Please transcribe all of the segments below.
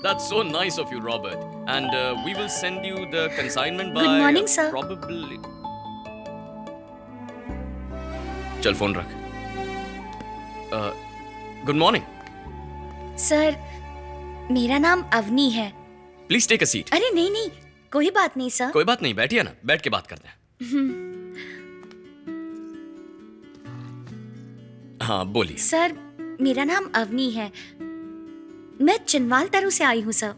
That's so nice of you, Robert. And we will send you the consignment by. Good morning, sir. Probably. चल phone रख. Good morning. Sir, मेरा नाम अवनी है. Please take a seat. अरे नहीं नहीं, कोई बात नहीं सर. कोई बात नहीं, बैठिए ना, बैठ के बात करते हैं. हाँ बोलिए. सर, मेरा नाम अवनी है. मैं चिनवाल तरु से आई हूँ सर.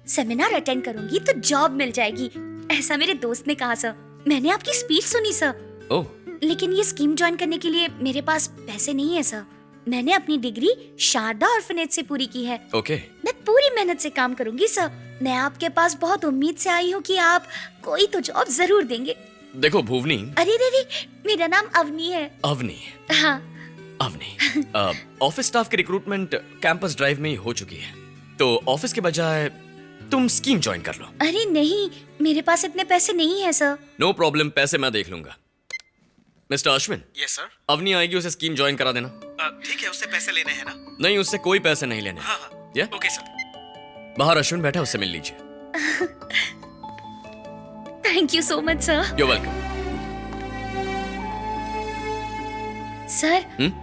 सेमिनार अटेंड करूंगी तो जॉब मिल जाएगी, ऐसा मेरे दोस्त ने कहा सर. मैंने आपकी स्पीच सुनी सर. ओह. लेकिन ये स्कीम ज्वाइन करने के लिए मेरे पास पैसे नहीं है सर. मैंने अपनी डिग्री शारदा ऑर्फनेज से पूरी की है. ओके. मैं पूरी मेहनत से काम करूंगी सर. मैं आपके पास बहुत उम्मीद से आई हूँ कि आप कोई तो जॉब जरूर देंगे. देखो भुवनी. अरे रे रे, मेरा नाम अवनी है. अवनी. हाँ. अवनी, ऑफिस स्टाफ की रिक्रूटमेंट कैंपस ड्राइव में ही हो चुकी है, तो ऑफिस के बजाय तुम स्कीम ज्वाइन कर लो. अरे नहीं, मेरे पास इतने पैसे नहीं है सर. नो प्रॉब्लम, पैसे मैं देख लूंगा. Mister Ashwin. Yes sir. Avni आएगी, उसे स्कीम ज्वाइन करा देना. ठीक है, उससे पैसे लेने हैं ना? नहीं, उससे कोई पैसे नहीं लेने. हाँ हाँ. या? Okay sir. बाहर अश्विन बैठा, उससे मिल लीजिए. Thank you so much sir. You welcome. Sir,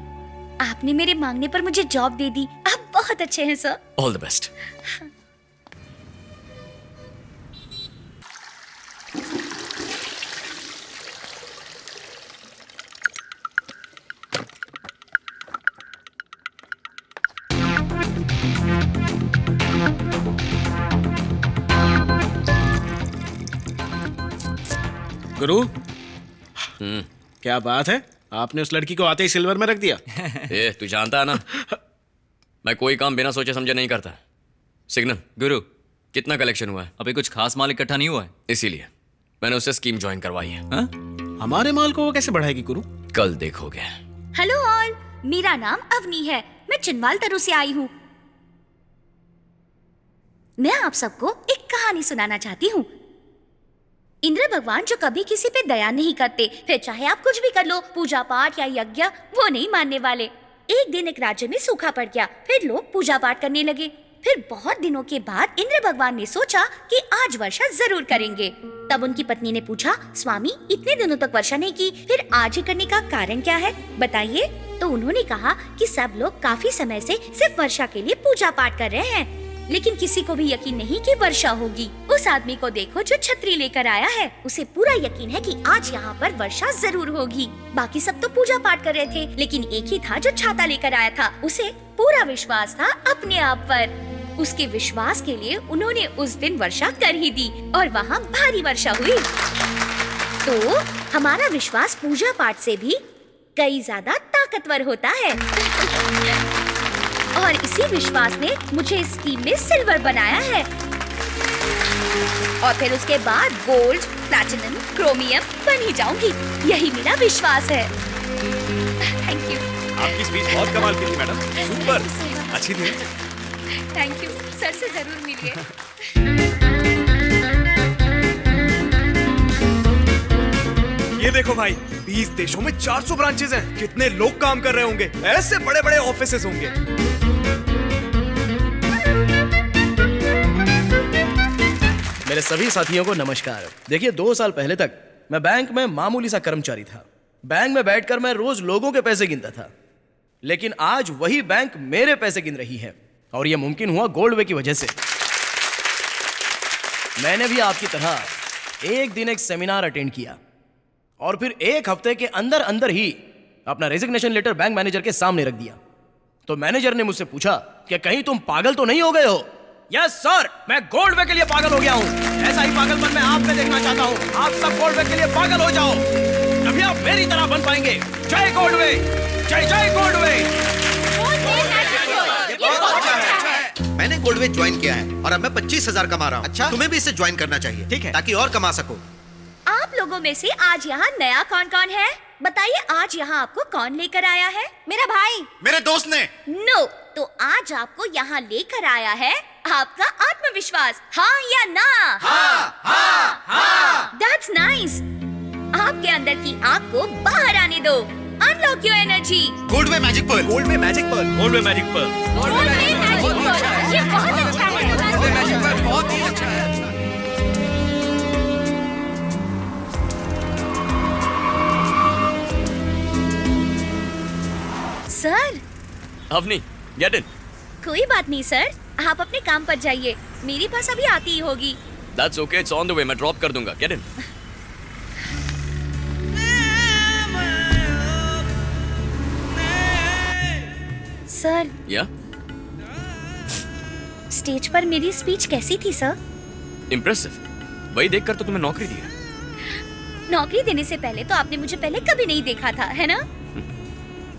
आपने मेरे मांगने पर मुझे जॉब दे दी. आप बहुत अच्छे हैं सर. All the best. गुरु, क्या बात है, आपने उस लड़की को आते ही सिल्वर में रख दिया. ए, तू जानता है ना, मैं कोई काम बिना सोचे समझे नहीं करता. सिग्नल. गुरु, कितना कलेक्शन हुआ है? अभी कुछ खास माल इकट्ठा नहीं हुआ है, इसीलिए मैंने उससे स्कीम ज्वाइन करवाई है. हाँ? हमारे माल को वो कैसे बढ़ाएगी गुरु? कल देखोगे. हेलो ऑल, मेरा नाम अवनी है. मैं चिनवाल तरु से आई हूँ. मैं आप सबको एक कहानी सुनाना चाहती हूँ. इंद्र भगवान जो कभी किसी पे दया नहीं करते, फिर चाहे आप कुछ भी कर लो, पूजा पाठ या यज्ञ, वो नहीं मानने वाले. एक दिन एक राज्य में सूखा पड़ गया. फिर लोग पूजा पाठ करने लगे. फिर बहुत दिनों के बाद इंद्र भगवान ने सोचा कि आज वर्षा जरूर करेंगे. तब उनकी पत्नी ने पूछा, स्वामी इतने दिनों तक वर्षा नहीं की, फिर आज ही करने का कारण क्या है, बताइए. तो उन्होंने कहा कि सब लोग काफी समय से सिर्फ वर्षा के लिए पूजा पाठ कर रहे हैं, लेकिन किसी को भी यकीन नहीं कि वर्षा होगी. उस आदमी को देखो जो छतरी लेकर आया है, उसे पूरा यकीन है कि आज यहाँ पर वर्षा जरूर होगी. बाकी सब तो पूजा पाठ कर रहे थे, लेकिन एक ही था जो छाता लेकर आया था. उसे पूरा विश्वास था अपने आप पर. उसके विश्वास के लिए उन्होंने उस दिन वर्षा कर ही दी और वहाँ भारी वर्षा हुई. तो हमारा विश्वास पूजा पाठ से भी कई ज्यादा ताकतवर होता है. और इसी विश्वास ने मुझे इस स्कीम में सिल्वर बनाया है. और फिर उसके बाद गोल्ड, प्लैटिनम, क्रोमियम बन ही जाऊंगी. यही मेरा विश्वास है. Thank you. आपकी स्पीच बहुत कमाल की थी मैडम. सुपर, अच्छी थी. Thank you. सर से जरूर मिलिए. ये देखो भाई, 20 देशों में 400 ब्रांचेस हैं. कितने लोग काम कर रहे होंगे. ऐसे बड़े बड़े ऑफिसेस होंगे. मेरे सभी साथियों को नमस्कार. देखिए, 2 साल पहले तक मैं बैंक में मामूली सा कर्मचारी था. बैंक में बैठकर मैं रोज लोगों के पैसे गिनता था. लेकिन आज वही बैंक मेरे पैसे गिन रही है, और यह मुमकिन हुआ गोल्डवे की वजह से. मैंने भी आपकी तरह एक दिन एक सेमिनार अटेंड किया, और फिर एक हफ्ते के अंदर अंदर ही अपना रेजिग्नेशन लेटर बैंक मैनेजर के सामने रख दिया. तो मैनेजर ने मुझसे पूछा कि कहीं तुम पागल तो नहीं हो गए हो. यस सर, मैं गोल्डवे के लिए पागल हो गया हूँ. ऐसा ही पागलपन मैं आप में देखना चाहता हूँ. आप सब गोल्डवे के लिए पागल हो जाओ, तभी आप मेरी तरह बन पाएंगे. जय गोल्डवे, जय जय गोल्डवे. मैंने गोल्डवे ज्वाइन किया है और अब मैं 25,000 कमा रहा हूँ. अच्छा, तुम्हें भी इसे ज्वाइन करना चाहिए. ठीक है, ताकि और कमा सको. आप लोगों में से आज यहाँ नया कौन कौन है, बताइए. आज यहाँ आपको कौन लेकर आया है? मेरा भाई. मेरे दोस्त ने. नो, तो आज आपको यहाँ लेकर आया है आपका आत्मविश्वास. हाँ या ना? हाँ, हाँ, हाँ. That's nice. आपके अंदर की आग को बाहर आने दो. Unlock your energy. Goldway magic pearl. Goldway magic pearl. ये बहुत अच्छा है. बहुत ही अच्छा है। Sir, Avni, get in. कोई बात नहीं सर, आप अपने काम पर जाइए, मेरी बस अभी आती ही होगी। That's okay, it's on the way, मैं ड्रॉप कर दूंगा। Get in. सर, या स्टेज पर मेरी स्पीच कैसी थी सर? इम्प्रेसिव। वही देखकर तो तुम्हें नौकरी दी है। नौकरी देने से पहले तो आपने मुझे पहले कभी नहीं देखा था, है ना?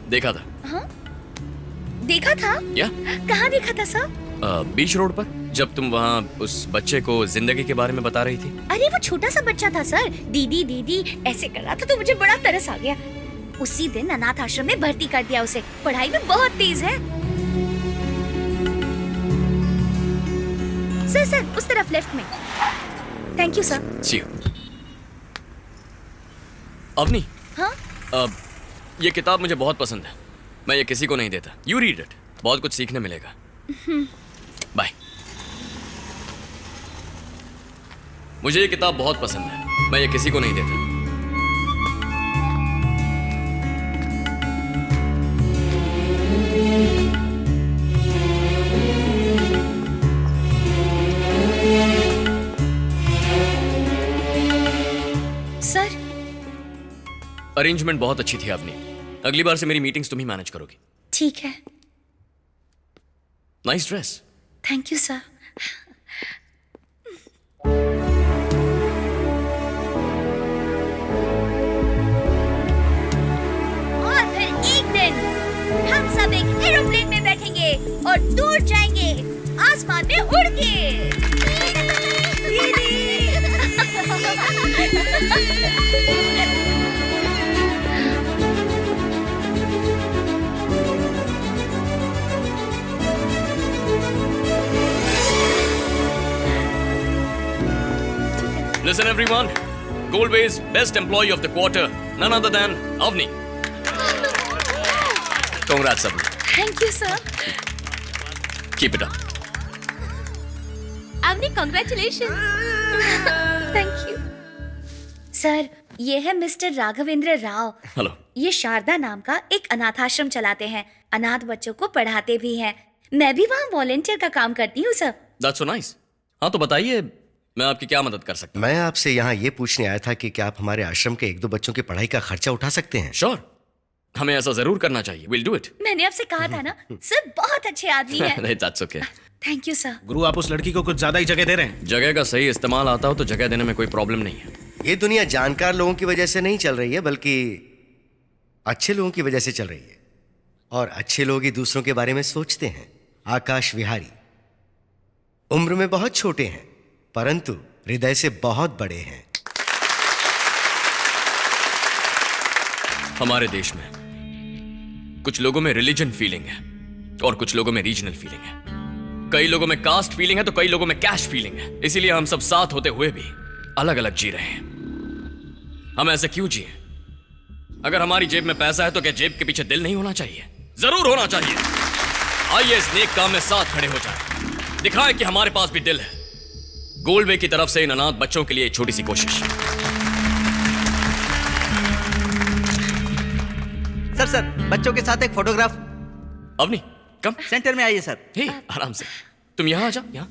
देखा था। हाँ? देखा था? या कहाँ देखा था सर? बीच रोड पर, जब तुम वहाँ उस बच्चे को जिंदगी के बारे में बता रही थी। अरे वो छोटा सा बच्चा था सर, दीदी दीदी ऐसे कर रहा था तो मुझे बड़ा तरस आ गया। उसी दिन अनाथ आश्रम में भर्ती कर दिया उसे, पढ़ाई में बहुत तेज है। सर सर, उस तरफ लेफ्ट में। Thank you sir. See you. Avni, हाँ? ये किताब मुझे बहुत पसंद है, मैं ये किसी को नहीं देता। यू रीड इट, बहुत कुछ सीखने मिलेगा। बाय। मुझे ये किताब बहुत पसंद है, मैं ये किसी को नहीं देता। सर, अरेंजमेंट बहुत अच्छी थी आपने। अगली बार से मेरी मीटिंग्स तुम ही मैनेज करोगी। ठीक है। Nice dress. Thank you sir. और फिर एक दिन हम सब एक एरोप्लेन में बैठेंगे और दूर जाएंगे आसमान में उड़ के। Listen everyone, Goldway's best employee of the quarter, none other than Avni. Congrats Avni. Thank you sir. Keep it up. Avni, congratulation. Thank you sir. ये है मिस्टर राघवेंद्र राव। Hello. ये शारदा नाम का एक अनाथाश्रम चलाते हैं, अनाथ बच्चों को पढ़ाते भी हैं। मैं भी वहाँ वॉलेंटियर का काम करती हूँ सर। That's so nice. हाँ तो बताइए, मैं आपकी क्या मदद कर सकता हूँ? मैं आपसे यहाँ ये पूछने आया था कि क्या आप हमारे आश्रम के 1-2 बच्चों की पढ़ाई का खर्चा उठा सकते हैं? Sure. हमें ऐसा जरूर करना चाहिए। We'll do it. मैंने आपसे कहा था ना, सर बहुत अच्छे आदमी हैं। नहीं, that's okay. Thank you sir. गुरु, आप उस लड़की को कुछ ज्यादा ही जगह दे रहे हैं। जगह का सही इस्तेमाल आता हो तो जगह देने में कोई प्रॉब्लम नहीं है। ये दुनिया जानकार लोगों की वजह से नहीं चल रही है, बल्कि अच्छे लोगों की वजह से चल रही है। और अच्छे लोग ही दूसरों के बारे में सोचते हैं। आकाश विहारी उम्र में बहुत छोटे हैं, परंतु हृदय से बहुत बड़े हैं। हमारे देश में कुछ लोगों में रिलीजन फीलिंग है और कुछ लोगों में रीजनल फीलिंग है। कई लोगों में कास्ट फीलिंग है तो कई लोगों में कैश फीलिंग है। इसीलिए हम सब साथ होते हुए भी अलग अलग जी रहे हैं। हम ऐसे क्यों जिए? अगर हमारी जेब में पैसा है तो क्या जेब के पीछे दिल नहीं होना चाहिए? जरूर होना चाहिए। आइए इस नेक काम में साथ खड़े हो जाएं, दिखाएं कि हमारे पास भी दिल है। गोल्डवे की तरफ से इन अनाथ बच्चों के लिए एक छोटी सी कोशिश। सर बच्चों के साथ एक फोटोग्राफ। अवनी, कम। सेंटर में आइए सर। हे, आराम से। तुम यहाँ आ जाओ, यहाँ।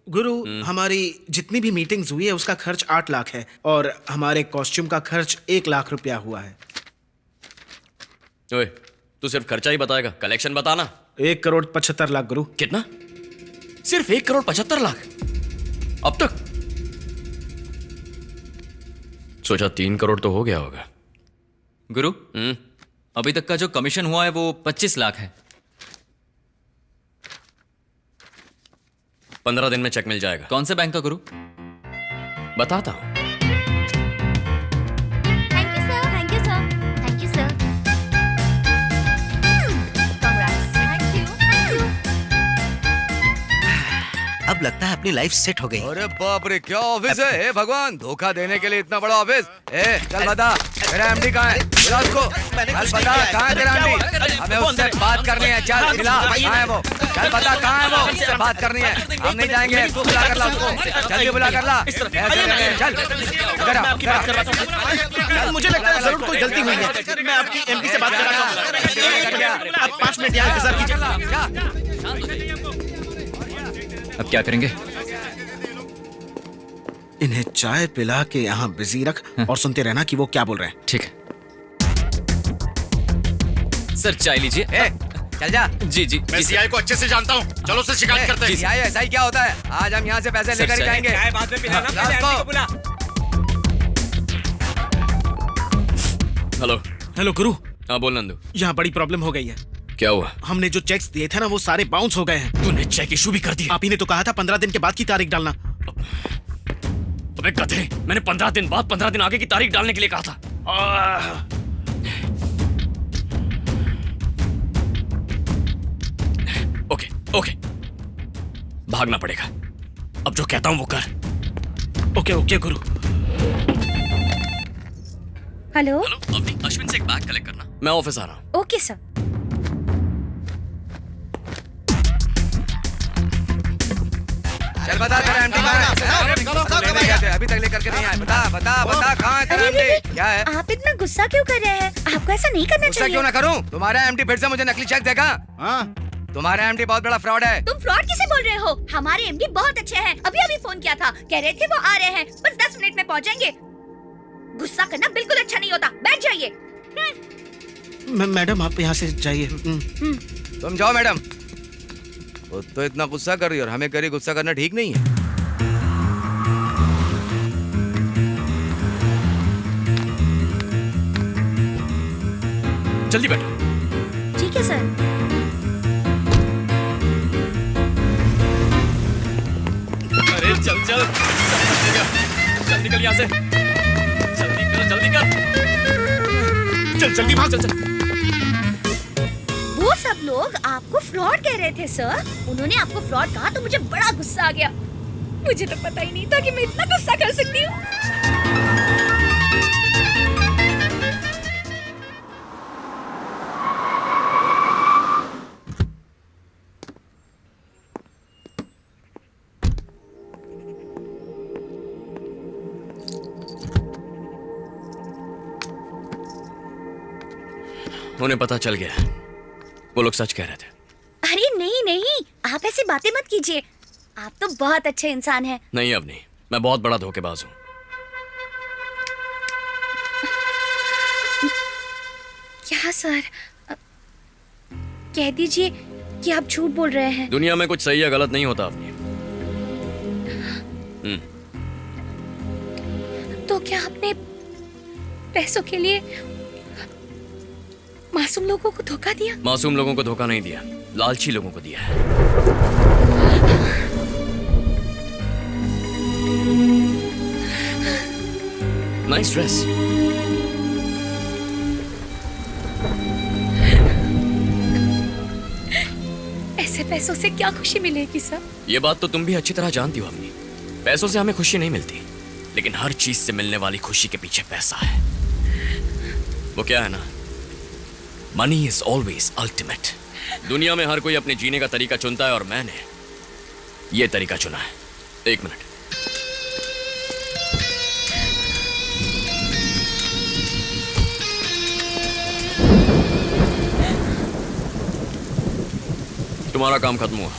गुरु, हमारी जितनी भी मीटिंग्स हुई है उसका खर्च 8 लाख है और हमारे कॉस्ट्यूम का खर्च 1 लाख रुपया हुआ है। ओए, तू सिर्फ खर्चा ही बताएगा, कलेक्शन बताना। 1,75,00,000 गुरु। कितना? सिर्फ 1,75,00,000 अब तक? सोचा 3 करोड़ तो हो गया होगा। गुरु, अभी तक का जो कमीशन हुआ है वो 25 लाख है। 15 दिन में चेक मिल जाएगा। कौन से बैंक का गुरु? बताता हूँ। Thank you sir, thank you sir, thank you sir. Congrats, thank you, thank you. अब लगता है अपनी लाइफ सेट हो गई। अरे बाप रे, क्या ऑफिस है? हे भगवान, धोखा देने के लिए इतना बड़ा ऑफिस। ए चल बता, मेरा एमडी कहाँ है? बुला उसको। चल बता, कहाँ है तेरा एमडी? हमें उससे बात करनी है। चल मिला, कहाँ है वो? चल बता, कहाँ है वो? उससे बात करनी है। हम नहीं जाएंगे, तू बुला कर ला उसको। जल्दी बुला कर ला। चल इधर आ, इधर आ। मुझे लगता है जरूर कोई गलती हुई है। मैं आपकी एमडी से बात कर रहा हूँ। आप 5 मिनट यहाँ इंतजार कीजिए। अब क्या करेंगे? इन्हें चाय पिला के यहाँ बिजी रख और सुनते रहना कि वो क्या बोल रहे हैं। ठीक है सर, चाय लीजिए। ए, चल जा। जी जी मैं सीआई को अच्छे से जानता हूँ, चलो उससे शिकायत करते हैं। सीआई ऐसा ही क्या होता है? आज हम यहाँ से पैसे लेकर ही जाएंगे। चाय बाद में पिलाना, पहले एमडी को बुला। हेलो। हेलो गुरु, हाँ बोल नंदू। यहाँ बड़ी प्रॉब्लम हो गई है। क्या हुआ? हमने जो चेक्स दिए थे ना वो सारे बाउंस हो गए हैं। तूने चेक इशू भी कर दिया? आप ही ने तो कहा था 15 दिन के बाद की तारीख डालना। अबे गधे, मैंने 15 दिन बाद 15 दिन आगे की तारीख डालने के लिए कहा था। ओके ओके, भागना पड़ेगा। अब जो कहता हूं वो कर। ओके ओके गुरु। हेलो, अवनी, अश्विन से एक बैग कलेक्ट करना। मैं ऑफिस आ रहा हूँ। Okay sir. चल बता, तेरा एमडी कहाँ है? अभी तक लेकर के नहीं आए। बता बता बता, कहाँ है तेरा एमडी? क्या है? आप इतना गुस्सा क्यों कर रहे हैं? आपको ऐसा नहीं करना गुस्सा चाहिए। क्यों ना करूं? तुम्हारा एमडी फिर से मुझे नकली चेक देगा। तुम्हारा एमडी बहुत बड़ा फ्रॉड है। तुम फ्रॉड किसे बोल रहे हो? हमारे एमडी बहुत अच्छे हैं। अभी अभी फोन किया था, कह रहे थे वो आ रहे हैं, बस 10 मिनट में पहुंचेंगे। गुस्सा करना बिल्कुल अच्छा नहीं होता, बैठ जाइए। मैडम आप यहाँ से जाइए। तुम जाओ मैडम। वो तो इतना गुस्सा कर रही है और हमें करी गुस्सा करना ठीक नहीं है। जल्दी बैठो। ठीक है सर। अरे चल चल, चल निकल यहाँ से। जल्दी कर, जल्दी कर। चल जल्दी भाग, चल चल। वो सब लोग आपको फ्रॉड कह रहे थे सर। उन्होंने आपको फ्रॉड कहा तो मुझे बड़ा गुस्सा आ गया। मुझे तो पता ही नहीं था कि मैं इतना गुस्सा कर सकती हूँ। उन्हें पता चल गया, वो लोग सच कह रहे थे। अरे नहीं नहीं, आप ऐसी बातें मत कीजिए। आप तो बहुत अच्छे इंसान हैं। नहीं अवनी, मैं बहुत बड़ा धोखेबाज हूँ। क्या सर? कह दीजिए कि आप झूठ बोल रहे हैं। दुनिया में कुछ सही या गलत नहीं होता अवनी। तो क्या आपने पैसों के लिए मासूम लोगों को धोखा दिया? मासूम लोगों को धोखा नहीं दिया, लालची लोगों को दिया है। Nice dress. ऐसे पैसों से क्या खुशी मिलेगी सर? ये बात तो तुम भी अच्छी तरह जानती हो अवनी। पैसों से हमें खुशी नहीं मिलती, लेकिन हर चीज से मिलने वाली खुशी के पीछे पैसा है। वो क्या है ना, मनी इज ऑलवेज अल्टीमेट। दुनिया में हर कोई अपने जीने का तरीका चुनता है और मैंने ये तरीका चुना है। एक मिनट। तुम्हारा काम खत्म हुआ।